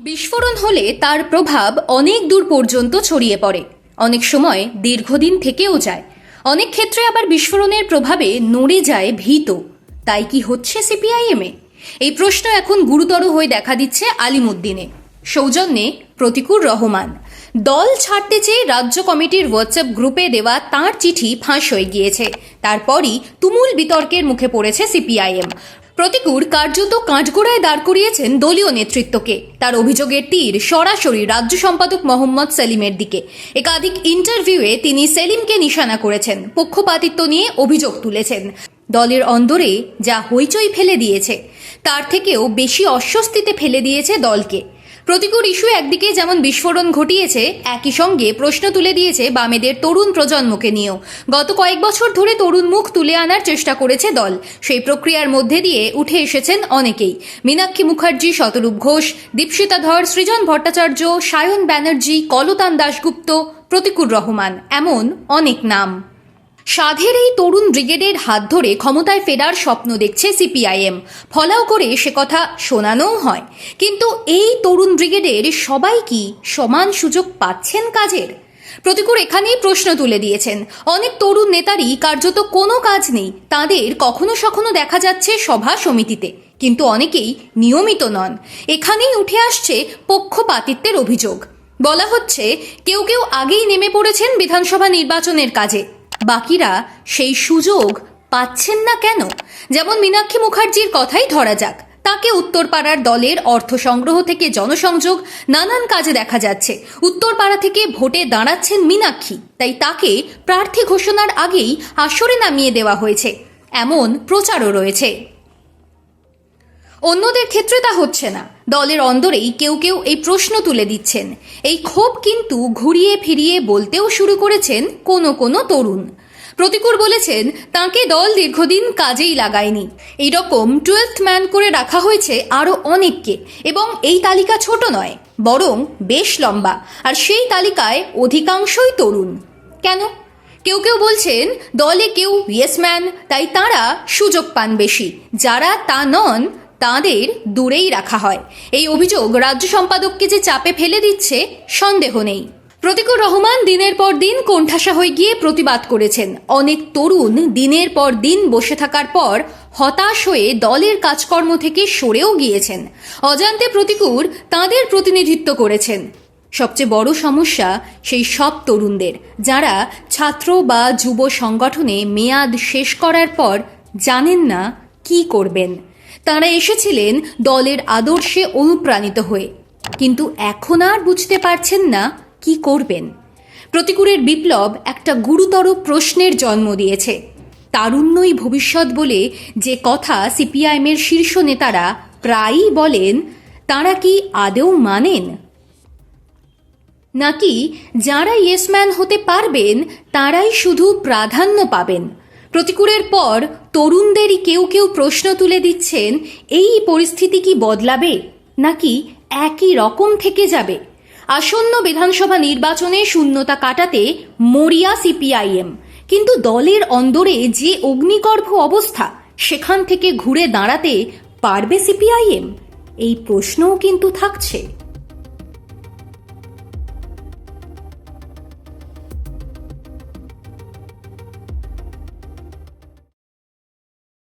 বিস্ফোরণ হলে তার প্রভাব অনেক দূর পর্যন্ত ছড়িয়ে পড়ে, অনেক সময় দীর্ঘদিন থেকেও যায়। অনেক ক্ষেত্রে আবার বিস্ফোরণের প্রভাবে নড়ে যায় ভীত। তাই কি হচ্ছে সিপিআইএমে? এই প্রশ্ন এখন গুরুতর হয়ে দেখা দিচ্ছে আলিমুদ্দিনে। সৌজন্যে প্রতিকুর রহমান। দল ছাড়তে চেয়ে রাজ্য কমিটির হোয়াটসঅ্যাপ গ্রুপে দেওয়া তাঁর চিঠি ফাঁস হয়ে গিয়েছে। তারপরই তুমুল বিতর্কের মুখে পড়েছে সিপিআইএম। প্রতিকুর কার্যত কাঠগোড়ায় দাঁড় করিয়েছেন দলীয় নেতৃত্বকে। তার অভিযোগের তীর সরাসরি রাজ্য সম্পাদক মোহাম্মদ সেলিমের দিকে। একাধিক ইন্টারভিউয়ে তিনি সেলিমকে নিশানা করেছেন, পক্ষপাতিত্ব নিয়ে অভিযোগ তুলেছেন। দলের অন্দরে যা হইচই ফেলে দিয়েছে, তার থেকেও বেশি অস্বস্তিতে ফেলে দিয়েছে দলকে। প্রতিকূল ইস্যু একদিকে যেমন বিস্ফোরণ ঘটিয়েছে, একই সঙ্গে প্রশ্ন তুলে দিয়েছে বামেদের তরুণ প্রজন্মকে নিয়েও। গত কয়েক বছর ধরে তরুণ মুখ তুলে আনার চেষ্টা করেছে দল। সেই প্রক্রিয়ার মধ্যে দিয়ে উঠে এসেছেন অনেকেই। মীনাক্ষী মুখার্জি, শতরূপ ঘোষ, দীপশিতা ধর, সৃজন ভট্টাচার্য, সায়ন ব্যানার্জি, কলতান দাশগুপ্ত, প্রতিকুর রহমান, এমন অনেক নাম। সাধের এই তরুণ ব্রিগেডের হাত ধরে ক্ষমতায় ফেরার স্বপ্ন দেখছে সিপিআইএম। ফলাও করে সে কথা শোনানোও হয়। কিন্তু এই তরুণ ব্রিগেডের সবাই কি সমান সুযোগ পাচ্ছেন কাজের? প্রতিকুর এখানেই প্রশ্ন তুলে দিয়েছেন। অনেক তরুণ নেতারই কার্যত কোনো কাজ নেই। তাদের কখনো সখনো দেখা যাচ্ছে সভা সমিতিতে, কিন্তু অনেকেই নিয়মিত নন। এখানেই উঠে আসছে পক্ষপাতিত্বের অভিযোগ। বলা হচ্ছে কেউ কেউ আগেই নেমে পড়েছেন বিধানসভা নির্বাচনের কাজে, বাকিরা সেই সুযোগ পাচ্ছেন না কেন? যেমন মীনাক্ষী মুখার্জির কথাই ধরা যাক। তাকে উত্তরপাড়ার দলের অর্থ সংগ্রহ থেকে জনসংযোগ নানান কাজে দেখা যাচ্ছে। উত্তরপাড়া থেকে ভোটে দাঁড়াচ্ছেন মীনাক্ষী, তাই তাকে প্রার্থী ঘোষণার আগেই আসরে নামিয়ে দেওয়া হয়েছে, এমন প্রচারও রয়েছে। অন্যদের ক্ষেত্রে তা হচ্ছে না। দলের অন্দরেই কেউ কেউ এই প্রশ্ন তুলে দিচ্ছেন। এই ক্ষোভ কিন্তু ঘুরিয়ে ফিরিয়ে বলতেও শুরু করেছেন কোনো তরুণ। প্রতিকুর বলেছেন তাঁকে দল দীর্ঘদিন কাজেই লাগায়নি। এইরকম 12th ম্যান করে রাখা হয়েছে আরও অনেককে, এবং এই তালিকা ছোট নয়, বরং বেশ লম্বা। আর সেই তালিকায় অধিকাংশই তরুণ। কেন? কেউ কেউ বলছেন দলে কেউ ইয়েস ম্যান, তাই তাঁরা সুযোগ পান বেশি। যারা তা নন তাঁদের দূরেই রাখা হয়। এই অভিযোগ রাজ্য সম্পাদককে যে চাপে ফেলে দিচ্ছে সন্দেহ নেই। প্রতিকুর রহমান দিনের পর দিন কোণঠাসা হয়ে গিয়ে প্রতিবাদ করেছেন। অনেক তরুণ দিনের পর দিন বসে থাকার পর হতাশ হয়ে দলের কাজকর্ম থেকে সরেও গিয়েছেন। অজান্তে প্রতিকুর তাঁদের প্রতিনিধিত্ব করেছেন। সবচেয়ে বড় সমস্যা সেই সব তরুণদের, যারা ছাত্র বা যুব সংগঠনে মেয়াদ শেষ করার পর জানেন না কি করবেন। তাঁরা এসেছিলেন দলের আদর্শে অনুপ্রাণিত হয়ে, কিন্তু এখন আর বুঝতে পারছেন না কি করবেন। প্রতিকুরের বিপ্লব একটা গুরুতর প্রশ্নের জন্ম দিয়েছে। তারুণ্যই ভবিষ্যৎ বলে যে কথা সিপিআইএমের শীর্ষ নেতারা প্রায়ই বলেন, তাঁরা কি আদৌ মানেন? নাকি যারা ইয়েসম্যান হতে পারবেন তারাই শুধু প্রাধান্য পাবেন? প্রতিকুরের পর তরুণদেরই কেউ কেউ প্রশ্ন তুলে দিচ্ছেন, এই পরিস্থিতি কি বদলাবে, নাকি একই রকম থেকে যাবে? আসন্ন বিধানসভা নির্বাচনে শূন্যতা কাটাতে মরিয়া সিপিআইএম, কিন্তু দলের অন্দরে যে অগ্নিগর্ভ অবস্থা, সেখান থেকে ঘুরে দাঁড়াতে পারবে সিপিআইএম? এই প্রশ্নও কিন্তু থাকছে।